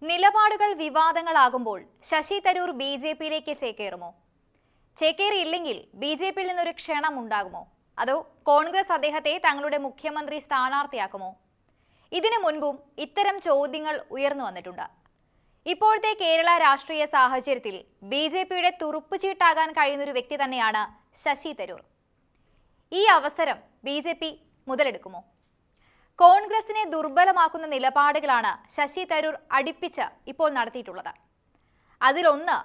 നിലപാടുകൾ വിവാദങ്ങളാകുമ്പോൾ ശശി തരൂർ ബി.ജെ.പിയിലേക്ക് ചേക്കേറുമോ? ചേക്കേറിയില്ലെങ്കിൽ ബി.ജെ.പിയിൽ നിന്നൊരു ക്ഷണം ഉണ്ടാകുമോ? അതോ കോൺഗ്രസ് അദ്ദേഹത്തെ തങ്ങളുടെ മുഖ്യമന്ത്രി സ്ഥാനാർത്ഥിയാക്കുമോ? ഇതിനു മുൻപും ഇത്തരം ചോദ്യങ്ങൾ ഉയർന്നു വന്നിട്ടുണ്ട്. ഇപ്പോഴത്തെ കേരള രാഷ്ട്രീയ സാഹചര്യത്തിൽ ബി.ജെ.പിയുടെ തുറുപ്പുചീട്ടാകാൻ കഴിയുന്നൊരു വ്യക്തി തന്നെയാണ് ശശി തരൂർ. ഈ അവസരം ബി.ജെ.പി മുതലെടുക്കുമോ? കോൺഗ്രസിനെ ദുർബലമാക്കുന്ന നിലപാടുകളാണ് ശശി തരൂർ അടുപ്പിച്ച് ഇപ്പോൾ നടത്തിയിട്ടുള്ളത്. അതിലൊന്ന്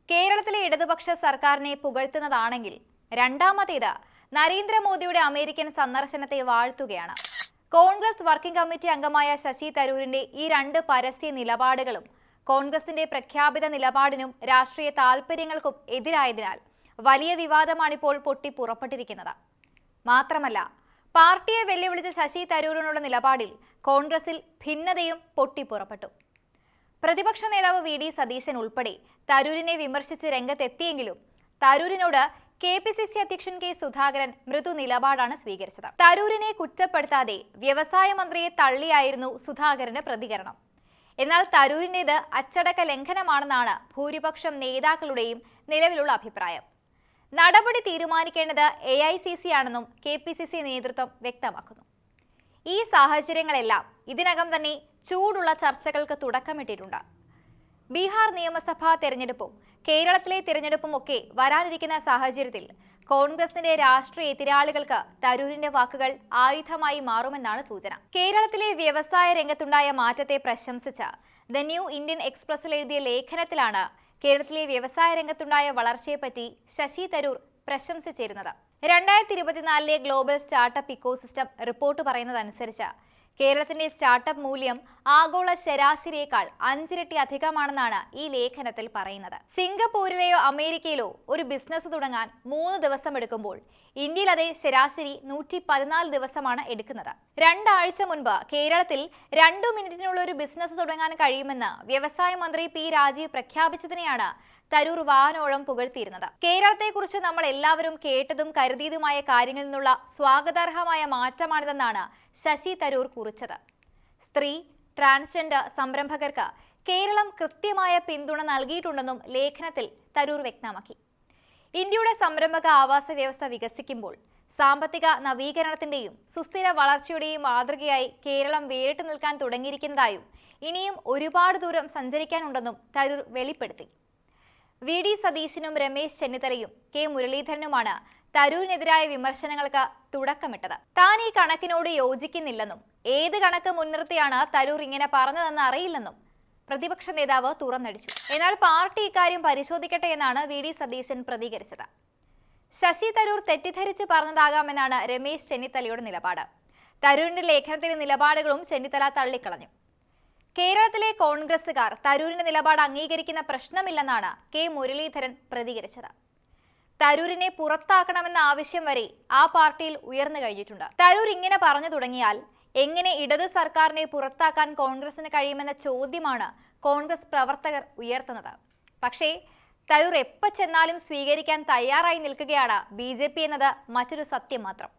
കേരളത്തിലെ ഇടതുപക്ഷ സർക്കാരിനെ പുകഴ്ത്തുന്നതാണെങ്കിൽ രണ്ടാമത്തേത് നരേന്ദ്രമോദിയുടെ അമേരിക്കൻ സന്ദർശനത്തെ വാഴ്ത്തുകയാണ്. കോൺഗ്രസ് വർക്കിംഗ് കമ്മിറ്റി അംഗമായ ശശി തരൂരിന്റെ ഈ രണ്ട് പരസ്യ നിലപാടുകളും കോൺഗ്രസിന്റെ പ്രഖ്യാപിത നിലപാടിനും രാഷ്ട്രീയ താൽപര്യങ്ങൾക്കും എതിരായതിനാൽ വലിയ വിവാദമാണിപ്പോൾ പൊട്ടിപ്പുറപ്പെട്ടിരിക്കുന്നത്. മാത്രമല്ല, പാർട്ടിയെ വെല്ലുവിളിച്ച ശശി തരൂരിനുള്ള നിലപാടിൽ കോൺഗ്രസിൽ ഭിന്നതയും പൊട്ടിപ്പുറപ്പെട്ടു. പ്രതിപക്ഷ നേതാവ് വി.ഡി. സതീശൻ ഉൾപ്പെടെ തരൂരിനെ വിമർശിച്ച് രംഗത്തെത്തിയെങ്കിലും തരൂരിനോട് കെ.പി.സി.സി അധ്യക്ഷൻ കെ. സുധാകരൻ മൃദു നിലപാടാണ് സ്വീകരിച്ചത്. തരൂരിനെ കുറ്റപ്പെടുത്താതെ വ്യവസായ മന്ത്രിയെ തള്ളിയായിരുന്നു സുധാകരന്റെ പ്രതികരണം. എന്നാൽ തരൂരിന്റേത് അച്ചടക്ക ലംഘനമാണെന്നാണ് ഭൂരിപക്ഷം നേതാക്കളുടെയും നിലവിലുള്ള അഭിപ്രായം. നടപടി തീരുമാനിക്കേണ്ടത് എ.ഐ.സി.സി ആണെന്നും കെ.പി.സി.സി നേതൃത്വം വ്യക്തമാക്കുന്നു. ഈ സാഹചര്യങ്ങളെല്ലാം ഇതിനകം തന്നെ ചൂടുള്ള ചർച്ചകൾക്ക് തുടക്കമിട്ടിട്ടുണ്ട്. ബീഹാർ നിയമസഭാ തെരഞ്ഞെടുപ്പും കേരളത്തിലെ തിരഞ്ഞെടുപ്പും ഒക്കെ വരാനിരിക്കുന്ന സാഹചര്യത്തിൽ കോൺഗ്രസിന്റെ രാഷ്ട്രീയ എതിരാളികൾക്ക് തരൂരിന്റെ വാക്കുകൾ ആയുധമായി മാറുമെന്നാണ് സൂചന. കേരളത്തിലെ വ്യവസായ രംഗത്തുണ്ടായ മാറ്റത്തെ പ്രശംസിച്ച ദ ന്യൂ ഇന്ത്യൻ എക്സ്പ്രസിൽ എഴുതിയ ലേഖനത്തിലാണ് കേരളത്തിലെ വ്യവസായ രംഗത്തുണ്ടായ വളർച്ചയെപ്പറ്റി ശശി തരൂർ പ്രശംസിച്ചിരുന്നത്. 2024 ഗ്ലോബൽ സ്റ്റാർട്ടപ്പ് ഇക്കോസിസ്റ്റം റിപ്പോർട്ട് പറയുന്നതനുസരിച്ച് കേരളത്തിന്റെ സ്റ്റാർട്ടപ്പ് മൂല്യം ആഗോള ശരാശരിയേക്കാൾ 5 ഇരട്ടി അധികമാണെന്നാണ് ഈ ലേഖനത്തിൽ പറയുന്നത്. സിംഗപ്പൂരിലെയോ അമേരിക്കയിലോ ഒരു ബിസിനസ് തുടങ്ങാൻ 3 ദിവസം എടുക്കുമ്പോൾ ഇന്ത്യയിൽ അതേ ശരാശരി 114 ദിവസമാണ് എടുക്കുന്നത്. 2 ആഴ്ച മുൻപ് കേരളത്തിൽ 2 മിനിറ്റിനുള്ള ഒരു ബിസിനസ് തുടങ്ങാൻ കഴിയുമെന്ന് വ്യവസായ മന്ത്രി പി രാജീവ് പ്രഖ്യാപിച്ചതിനെയാണ് തരൂർ വാനോളം പുകഴ്ത്തിയിരുന്നത്. കേരളത്തെക്കുറിച്ച് നമ്മൾ എല്ലാവരും കേട്ടതും കരുതിയതുമായ കാര്യങ്ങളിൽ നിന്നുള്ള സ്വാഗതാർഹമായ മാറ്റമാണിതെന്നാണ് ശശി തരൂർ കുറിച്ചത്. സ്ത്രീ, ട്രാൻസ്ജെൻഡർ സംരംഭകർക്ക് കേരളം കൃത്യമായ പിന്തുണ നൽകിയിട്ടുണ്ടെന്നും ലേഖനത്തിൽ തരൂർ വ്യക്തമാക്കി. ഇന്ത്യയുടെ സംരംഭക ആവാസ വ്യവസ്ഥ വികസിക്കുമ്പോൾ സാമ്പത്തിക നവീകരണത്തിന്റെയും സുസ്ഥിര വളർച്ചയുടെയും മാതൃകയായി കേരളം വേറിട്ട് നിൽക്കാൻ തുടങ്ങിയിരിക്കുന്നതായും ഇനിയും ഒരുപാട് ദൂരം സഞ്ചരിക്കാനുണ്ടെന്നും തരൂർ വെളിപ്പെടുത്തി. വി.ഡി. സതീശനും രമേശ് ചെന്നിത്തലയും കെ. മുരളീധരനുമാണ് തരൂരിനെതിരായ വിമർശനങ്ങൾക്ക് തുടക്കമിട്ടത്. താൻ ഈ കണക്കിനോട് യോജിക്കുന്നില്ലെന്നും ഏത് കണക്ക് മുൻനിർത്തിയാണ് തരൂർ ഇങ്ങനെ പറഞ്ഞതെന്ന് അറിയില്ലെന്നും പ്രതിപക്ഷ നേതാവ് തുറന്നടിച്ചു. എന്നാൽ പാർട്ടി ഇക്കാര്യം പരിശോധിക്കട്ടെ എന്നാണ് വി.ഡി. സതീശൻ പ്രതികരിച്ചത്. ശശി തരൂർ തെറ്റിദ്ധരിച്ച് പറഞ്ഞതാകാമെന്നാണ് രമേശ് ചെന്നിത്തലയുടെ നിലപാട്. തരൂരിന്റെ ലേഖനത്തിലെ നിലപാടുകളും ചെന്നിത്തല തള്ളിക്കളഞ്ഞു. കേരളത്തിലെ കോൺഗ്രസുകാർ തരൂരിന്റെ നിലപാട് അംഗീകരിക്കുന്ന പ്രശ്നമില്ലെന്നാണ് കെ. മുരളീധരൻ പ്രതികരിച്ചത്. തരൂരിനെ പുറത്താക്കണമെന്ന ആവശ്യം വരെ ആ പാർട്ടിയിൽ ഉയർന്നു കഴിഞ്ഞിട്ടുണ്ട്. തരൂർ ഇങ്ങനെ പറഞ്ഞു തുടങ്ങിയാൽ എങ്ങനെ ഇടത് സർക്കാരിനെ പുറത്താക്കാൻ കോൺഗ്രസിന് കഴിയുമെന്ന ചോദ്യമാണ് കോൺഗ്രസ് പ്രവർത്തകർ ഉയർത്തുന്നത്. പക്ഷേ തരൂർ എപ്പോൾ ചെന്നാലും സ്വീകരിക്കാൻ തയ്യാറായി നിൽക്കുകയാണ് ബി.ജെ.പി എന്നത് മറ്റൊരു സത്യം മാത്രം.